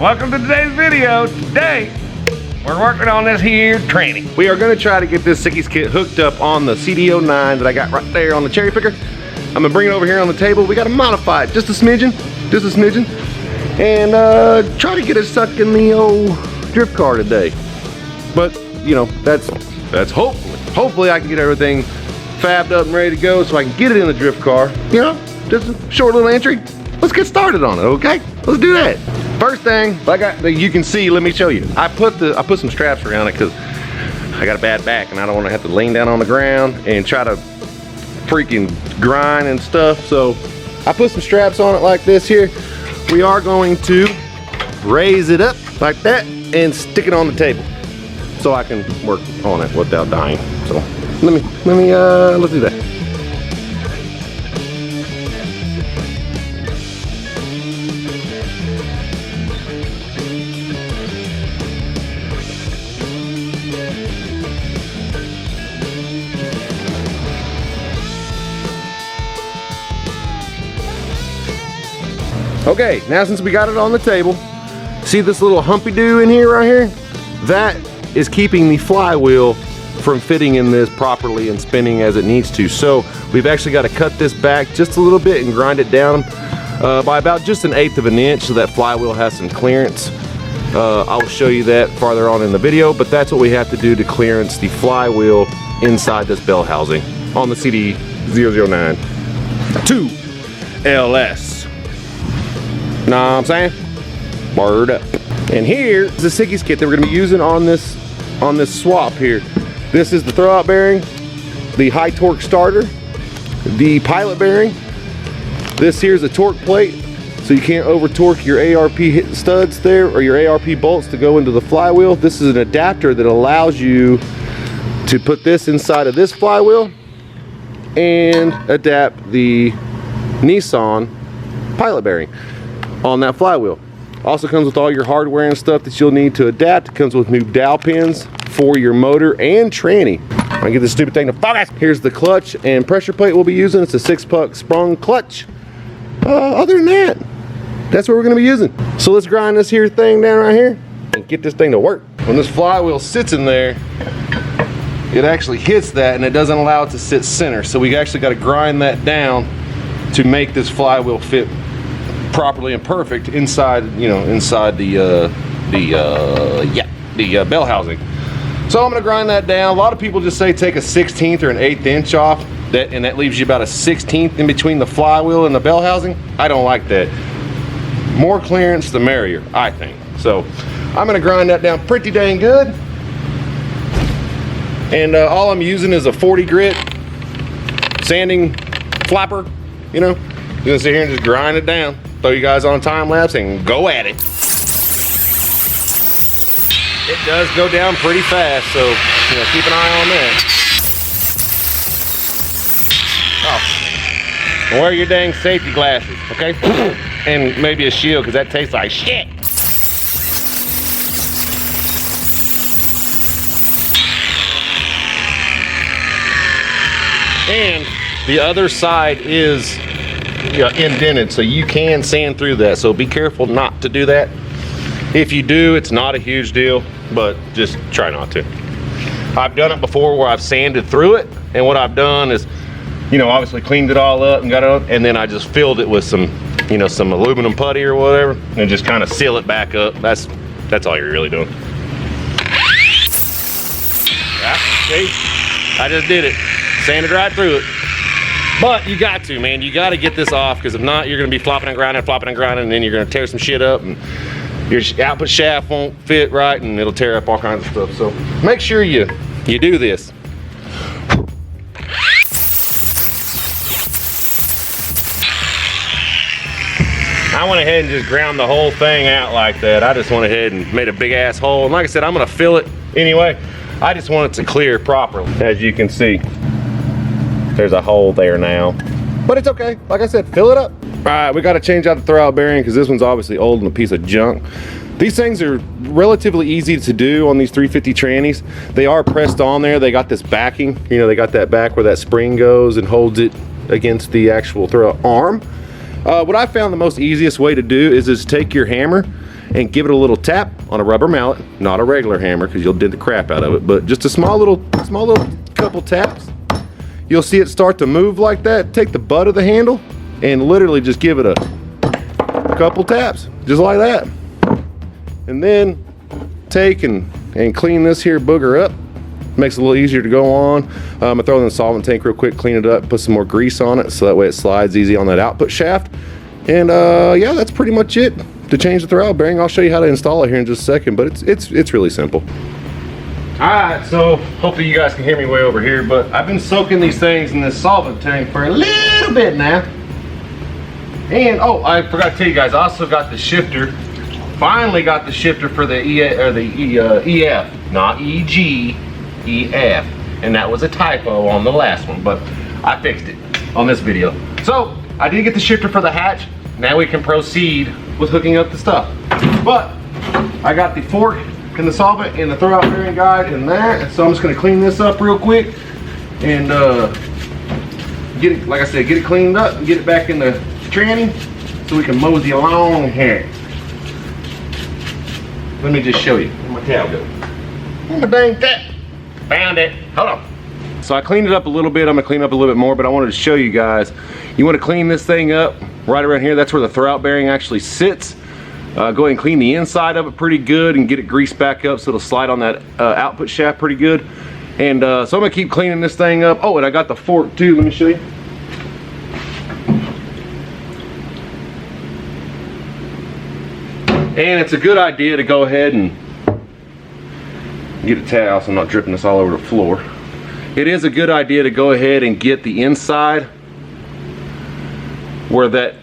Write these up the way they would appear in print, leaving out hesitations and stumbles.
welcome to today's video. Today, we're working on this here tranny. We are gonna try to get this Sikky'S kit hooked up on the CD09 that I got right there on the cherry picker. I'm gonna bring it over here on the table. We gotta modify it just a smidgen, and try to get it stuck in the old drift car today. But, you know, that's hopefully I can get everything fabbed up and ready to go so I can get it in the drift car. You know, just a short little entry. Let's get started on it, okay? Let's do that. First thing, like you can see, let me show you. I put some straps around it because I got a bad back and I don't want to have to lean down on the ground and try to freaking grind and stuff. So I put some straps on it like this here. We are going to raise it up like that and stick it on the table so I can work on it without dying. So let's do that. Okay, now since we got it on the table, see this little humpy-doo in here right here? That is keeping the flywheel from fitting in this properly and spinning as it needs to. So we've actually got to cut this back just a little bit and grind it down by about just 1/8 of an inch so that flywheel has some clearance. I'll show you that farther on in the video, but that's what we have to do to clearance the flywheel inside this bell housing on the CD009 2LS. Know what I'm saying? Word up. And here's the Sikky'S kit that we're gonna be using on this swap here. This is the throwout bearing, the high torque starter, the pilot bearing. This here's a torque plate, so you can't over torque your ARP studs there or your ARP bolts to go into the flywheel. This is an adapter that allows you to put this inside of this flywheel and adapt the Nissan pilot bearing on that flywheel. Also comes with all your hardware and stuff that you'll need to adapt. It comes with new dowel pins for your motor and tranny. I get this stupid thing to focus. Here's the clutch and pressure plate we'll be using. It's a 6-puck sprung clutch. Other than that, that's what we're gonna be using. So let's grind this here thing down right here and get this thing to work. When this flywheel sits in there, it actually hits that and it doesn't allow it to sit center. So we actually gotta grind that down to make this flywheel fit properly and perfect inside, you know, inside the bell housing. So I'm gonna grind that down. A lot of people just say take a 1/16 or an 1/8 inch off, and that leaves you about a 1/16 in between the flywheel and the bell housing. I don't like that. More clearance, the merrier, I think. So I'm gonna grind that down pretty dang good. And all I'm using is a 40 grit sanding flapper, you know. I'm gonna sit here and just grind it down. Throw you guys on a time lapse and go at it. It does go down pretty fast, so you know, keep an eye on that. Oh, wear your dang safety glasses, okay? And maybe a shield, because that tastes like shit. And the other side is indented, so you can sand through that, so be careful not to do that. If you do, it's not a huge deal, but just try not to. I've done it before where I've sanded through it, and what I've done is, you know, obviously cleaned it all up and got it up, and then I just filled it with some, you know, some aluminum putty or whatever, and just kind of seal it back up. That's all you're really doing. Yeah, see, I just did it, sanded right through it. But you got to, man, you got to get this off, because if not, you're going to be flopping and grinding, and then you're going to tear some shit up, and your output shaft won't fit right, and it'll tear up all kinds of stuff. So make sure you do this. I went ahead and just ground the whole thing out like that. I just went ahead and made a big ass hole, and like I said, I'm going to fill it anyway. I just want it to clear properly. As you can see, there's a hole there now, but it's okay. Like I said, fill it up. All right, we got to change out the throwout bearing because this one's obviously old and a piece of junk. These things are relatively easy to do on these 350 trannies. They are pressed on there. They got this backing, you know, they got that back where that spring goes and holds it against the actual throwout arm. What I found the most easiest way to do is take your hammer and give it a little tap on a rubber mallet, not a regular hammer because you'll dent the crap out of it, but just a small little couple taps. You'll see it start to move like that. Take the butt of the handle and literally just give it a couple taps, just like that. And then take and clean this here booger up. Makes it a little easier to go on. I'm gonna throw it in the solvent tank real quick, clean it up, put some more grease on it so that way it slides easy on that output shaft. And yeah, that's pretty much it to change the throttle bearing. I'll show you how to install it here in just a second, but it's really simple. All right, so hopefully you guys can hear me way over here, but I've been soaking these things in this solvent tank for a little bit now. And oh, I forgot to tell you guys, I also got the shifter. Finally got the shifter for the EF, not EG, EF. And that was a typo on the last one, but I fixed it on this video. So I did get the shifter for the hatch. Now we can proceed with hooking up the stuff. But I got the fork and the solvent and the throwout bearing guide and that. So I'm just gonna clean this up real quick and get it, like I said, get it cleaned up and get it back in the tranny so we can mosey along here. Let me just show you. Where'd my towel go? Where's my dang towel? Found it. Hold on. So I cleaned it up a little bit. I'm gonna clean up a little bit more, but I wanted to show you guys. You want to clean this thing up right around here. That's where the throwout bearing actually sits. Go ahead and clean the inside of it pretty good and get it greased back up so it'll slide on that output shaft pretty good. And so I'm gonna keep cleaning this thing up. Oh, and I got the fork too. Let me show you. And it's a good idea to go ahead and get a towel so I'm not dripping this all over the floor. It is a good idea to go ahead and get the inside where that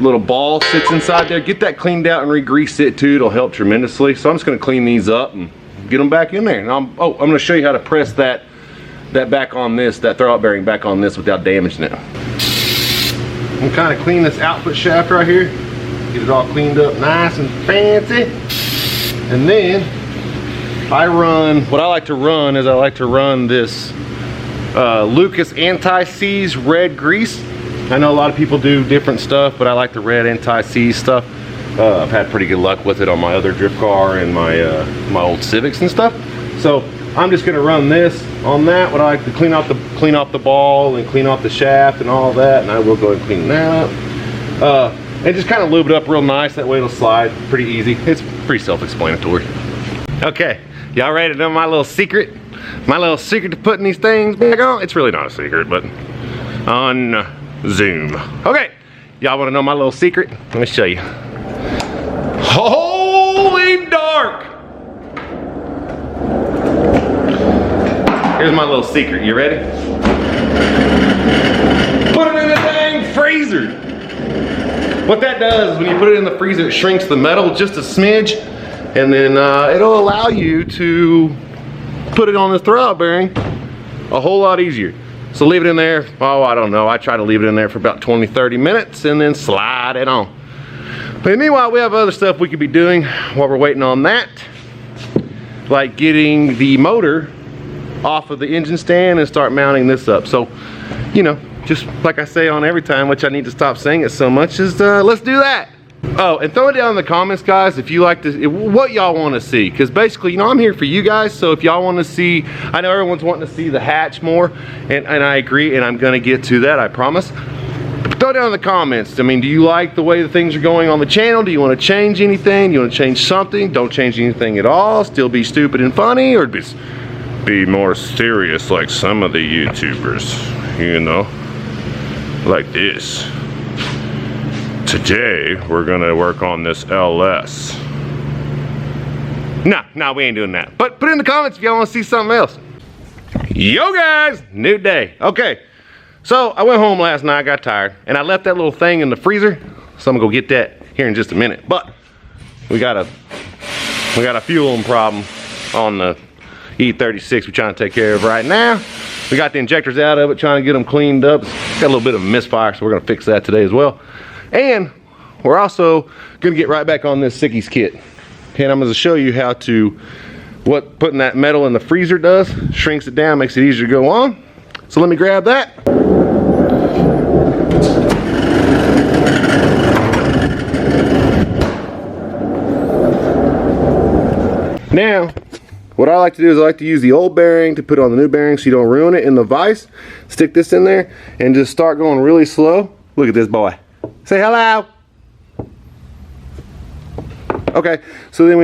little ball sits inside there. Get that cleaned out and re-grease it too. It'll help tremendously. So I'm just going to clean these up and get them back in there. And I'm going to show you how to press that back on this, that throwout bearing back on this without damaging it. I'm kind of clean this output shaft right here. Get it all cleaned up nice and fancy. And then I run, what I like to run is I like to run this Lucas Anti-Seize red grease. I know a lot of people do different stuff, but I like the red Anti-Seize stuff. I've had pretty good luck with it on my other drift car and my old Civics and stuff. So I'm just gonna run this on that. What I like to clean off the ball and clean off the shaft and all that, and I will go ahead and clean that up. And just kind of lube it up real nice, that way it'll slide pretty easy. It's pretty self-explanatory. Okay, y'all ready to know my little secret? My little secret to putting these things back on? It's really not a secret, but on Zoom. Okay, y'all wanna know my little secret? Let me show you. Holy dark! Here's my little secret, you ready? Put it in the dang freezer! What that does is when you put it in the freezer, it shrinks the metal just a smidge, and then it'll allow you to put it on the throwout bearing a whole lot easier. So leave it in there, oh, I don't know, I try to leave it in there for about 20-30 minutes and then slide it on. But meanwhile, we have other stuff we could be doing while we're waiting on that, like getting the motor off of the engine stand and start mounting this up. So, you know, just like I say on every time, which I need to stop saying it so much, is let's do that. Oh, and throw it down in the comments, guys, if you like to, what y'all want to see. Because basically, you know, I'm here for you guys. So if y'all want to see, I know everyone's wanting to see the hatch more, and I agree, and I'm going to get to that, I promise. But throw it down in the comments. I mean, do you like the way the things are going on the channel? Do you want to change anything? Do you want to change something? Don't change anything at all. Still be stupid and funny, or be more serious like some of the YouTubers, you know? Like this. Today we're gonna work on this LS. Nah, we ain't doing that. But put in the comments if y'all wanna see something else. Yo guys, new day. Okay, so I went home last night, I got tired, and I left that little thing in the freezer. So I'm gonna go get that here in just a minute. But we got a fueling problem on the E36 we're trying to take care of right now. We got the injectors out of it, trying to get them cleaned up. It's got a little bit of misfire, so we're gonna fix that today as well. And we're also gonna get right back on this Sikky'S kit. And I'm gonna show you how to, what putting that metal in the freezer does. Shrinks it down, makes it easier to go on. So let me grab that. Now, what I like to do is I like to use the old bearing to put on the new bearing so you don't ruin it in the vise. Stick this in there and just start going really slow. Look at this boy. Say hello. Okay, so then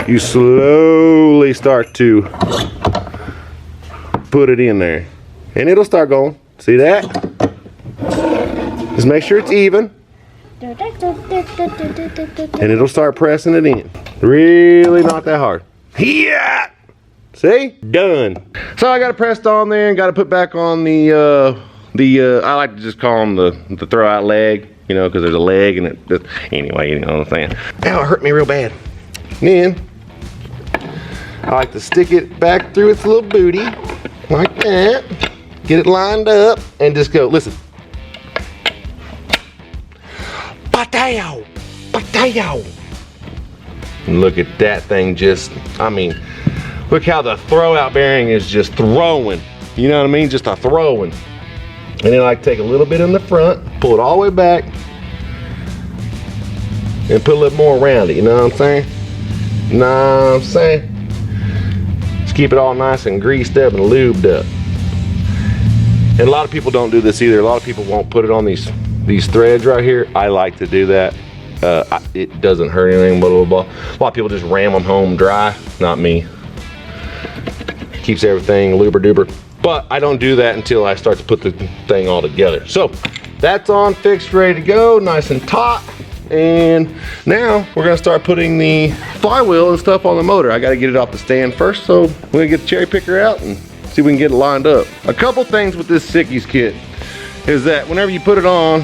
you slowly start to put it in there. And it'll start going. See that? Just make sure it's even. And it'll start pressing it in. Really not that hard. Yeah! See? Done. So I got it pressed on there and got to put back on the I like to just call them the throw out leg, you know, because there's a leg and it just, anyway, you know what I'm saying. Ow, it hurt me real bad. Then I like to stick it back through its little booty like that. Get it lined up and just go, listen. Potato! Potato! And look at that thing just, I mean, look how the throw out bearing is just throwing. You know what I mean? Just a throwing. And then I like to take a little bit in the front, pull it all the way back, and put a little more around it, you know what I'm saying? You know what I'm saying? Just keep it all nice and greased up and lubed up. And a lot of people don't do this either. A lot of people won't put it on these threads right here. I like to do that. It doesn't hurt anything, blah, blah, blah. A lot of people just ram them home dry. Not me. Keeps everything loober duper. But I don't do that until I start to put the thing all together. So that's on, fixed, ready to go, nice and taut. And now we're gonna start putting the flywheel and stuff on the motor. I gotta get it off the stand first, so we're gonna get the cherry picker out and see if we can get it lined up. A couple things with this Sikky'S kit is that whenever you put it on,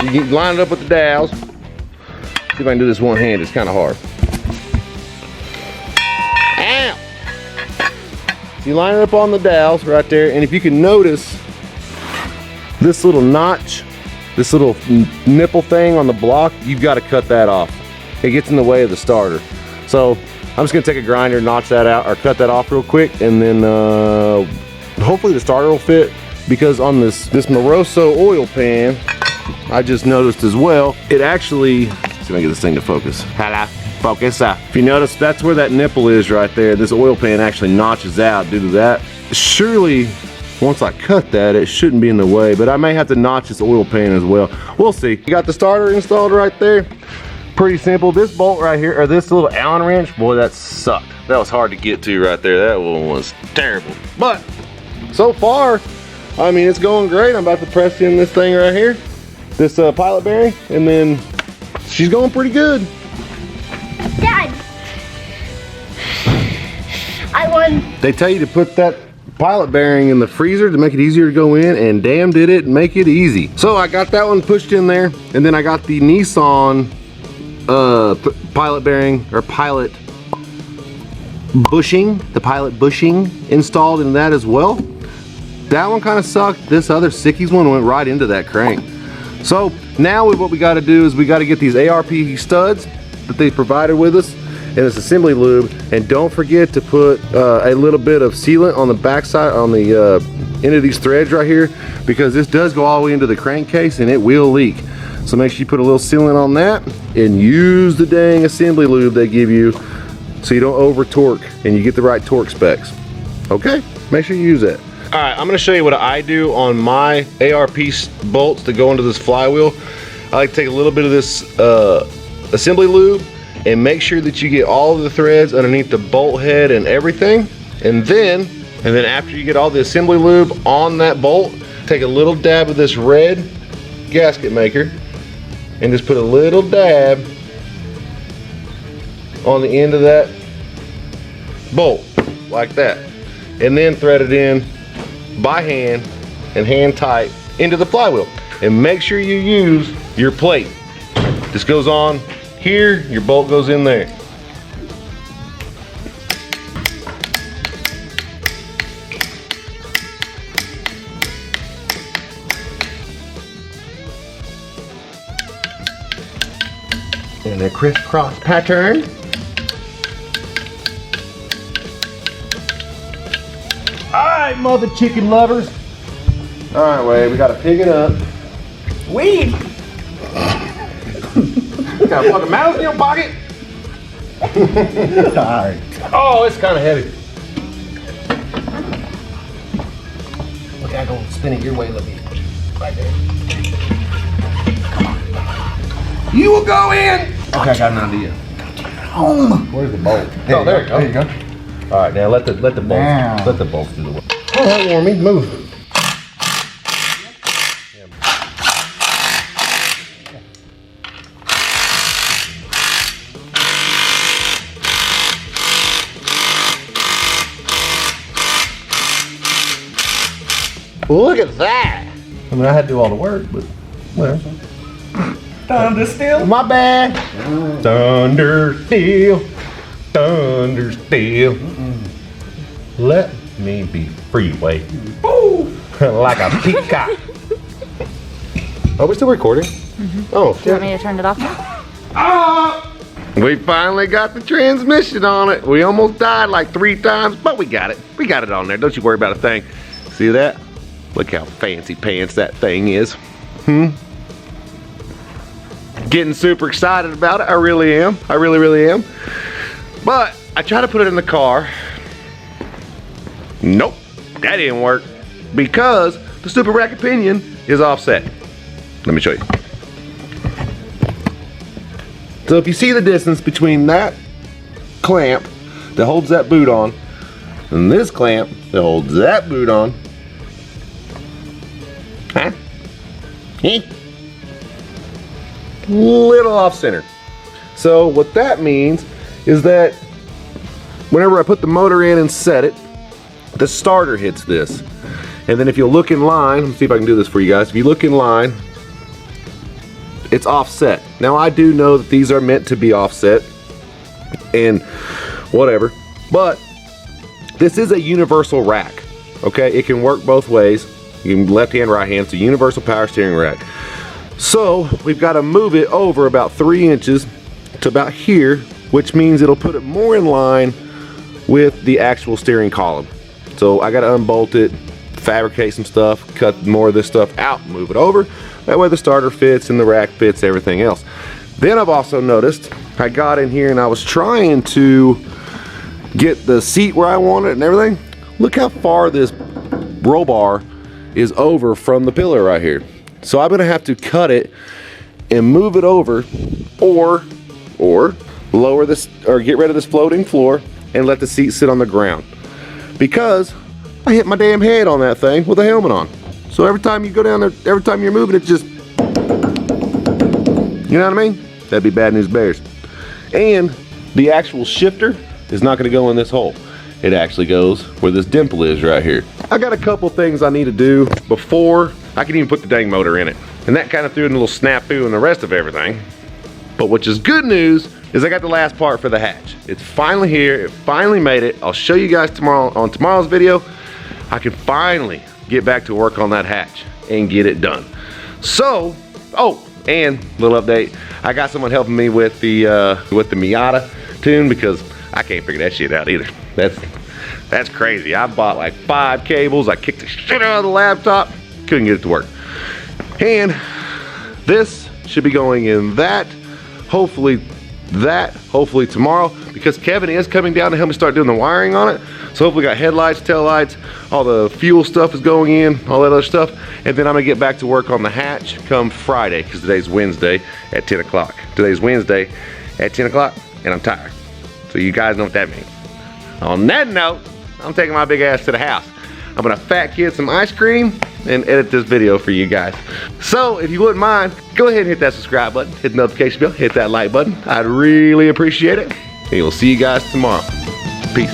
you can line it up with the dowels. See if I can do this one hand, it's kind of hard. Ow! So you line it up on the dowels right there, and if you can notice this little notch, this little nipple thing on the block, you've got to cut that off. It gets in the way of the starter. So I'm just gonna take a grinder, notch that out, or cut that off real quick, and then hopefully the starter will fit, because on this Moroso oil pan, I just noticed as well, it actually, let's see if I can get this thing to focus. Hello, focus. If you notice, that's where that nipple is right there. This oil pan actually notches out due to that. Surely, once I cut that, it shouldn't be in the way, but I may have to notch this oil pan as well. We'll see. You got the starter installed right there. Pretty simple. This bolt right here, or this little Allen wrench, boy, that sucked. That was hard to get to right there. That one was terrible. But so far, I mean, it's going great. I'm about to press in this thing right here, this pilot bearing, and then she's going pretty good. Dad, I won. They tell you to put that pilot bearing in the freezer to make it easier to go in, and damn did it make it easy. So I got that one pushed in there, and then I got the Nissan pilot bearing, or pilot bushing, the pilot bushing installed in that as well. That one kind of sucked. This other Sikky'S one went right into that crank. So now what we got to do is we got to get these ARP studs that they provided with us and this assembly lube, and don't forget to put a little bit of sealant on the backside, on the end of these threads right here, because this does go all the way into the crankcase and it will leak. So make sure you put a little sealant on that and use the dang assembly lube they give you so you don't over torque and you get the right torque specs. Okay, make sure you use that. All right, I'm gonna show you what I do on my ARP bolts that go into this flywheel. I like to take a little bit of this assembly lube and make sure that you get all of the threads underneath the bolt head and everything. And then after you get all the assembly lube on that bolt, take a little dab of this red gasket maker and just put a little dab on the end of that bolt, like that. And then thread it in by hand and hand tight into the flywheel. And make sure you use your plate. This goes on here, your bolt goes in there. In a crisscross pattern. Alright, mother chicken lovers. Alright, Wade, we gotta pick it up. Weed. You got a fucking mouse in your pocket? Alright. Oh, it's kind of heavy. Okay, I'm going to spin it your way a little bit. Right there. You will go in! Okay, I got an idea. Home. Where's the bolt? There There you go. There you go. Alright, now let the bolts Now. let the bolts do the work. Oh, that warm me. Move. Look at that! I mean, I had to do all the work, but whatever. Thunder still. My bad. Thunder steel. Thunder steel. Let me be freeway. Ooh. Like a peacock. Are we still recording? Oh, Do you want me to turn it off now? we finally got the transmission on it. We almost died like 3 times, but we got it. We got it on there. Don't you worry about a thing. See that? Look how fancy pants that thing is. Getting super excited about it. I really am. I really, really am. But I tried to put it in the car. Nope, that didn't work because the stupid rack pinion is offset. Let me show you. So if you see the distance between that clamp that holds that boot on and this clamp that holds that boot on, huh? Little off center. So what that means is that whenever I put the motor in and set it, the starter hits this. And then if you look in line, let's see if I can do this for you guys. If you look in line, it's offset. Now I do know that these are meant to be offset and whatever, but this is a universal rack, okay? It can work both ways. You can left hand, right hand. It's a universal power steering rack. So we've got to move it over about 3 inches to about here, which means it'll put it more in line with the actual steering column. So I got to unbolt it, fabricate some stuff, cut more of this stuff out, move it over. That way the starter fits and the rack fits everything else. Then I've also noticed, I got in here and I was trying to get the seat where I want it and everything. Look how far this roll bar is over from the pillar right here. So I'm gonna have to cut it and move it over or lower this or get rid of this floating floor and let the seat sit on the ground. Because I hit my damn head on that thing with a helmet on. So every time you go down there, every time you're moving, it just, you know what I mean? That'd be bad news bears. And the actual shifter is not gonna go in this hole. It actually goes where this dimple is right here. I got a couple things I need to do before I can even put the dang motor in it. And that kind of threw in a little snafu and the rest of everything. But which is good news is I got the last part for the hatch. It's finally here, it finally made it. I'll show you guys tomorrow on tomorrow's video. I can finally get back to work on that hatch and get it done. So, oh, and little update, I got someone helping me with the Miata tune because I can't figure that shit out either. That's crazy. I bought like 5 cables, I kicked the shit out of the laptop, couldn't get it to work. And this should be going in that, hopefully tomorrow, because Kevin is coming down to help me start doing the wiring on it. So hopefully got headlights, tail lights, all the fuel stuff is going in, all that other stuff. And then I'm gonna get back to work on the hatch come Friday, because today's Wednesday at 10 o'clock. Today's Wednesday at 10 o'clock, and I'm tired. So you guys know what that means. On that note, I'm taking my big ass to the house. I'm gonna fat kid some ice cream and edit this video for you guys. So if you wouldn't mind, go ahead and hit that subscribe button, hit the notification bell, hit that like button. I'd really appreciate it. And we'll see you guys tomorrow. Peace.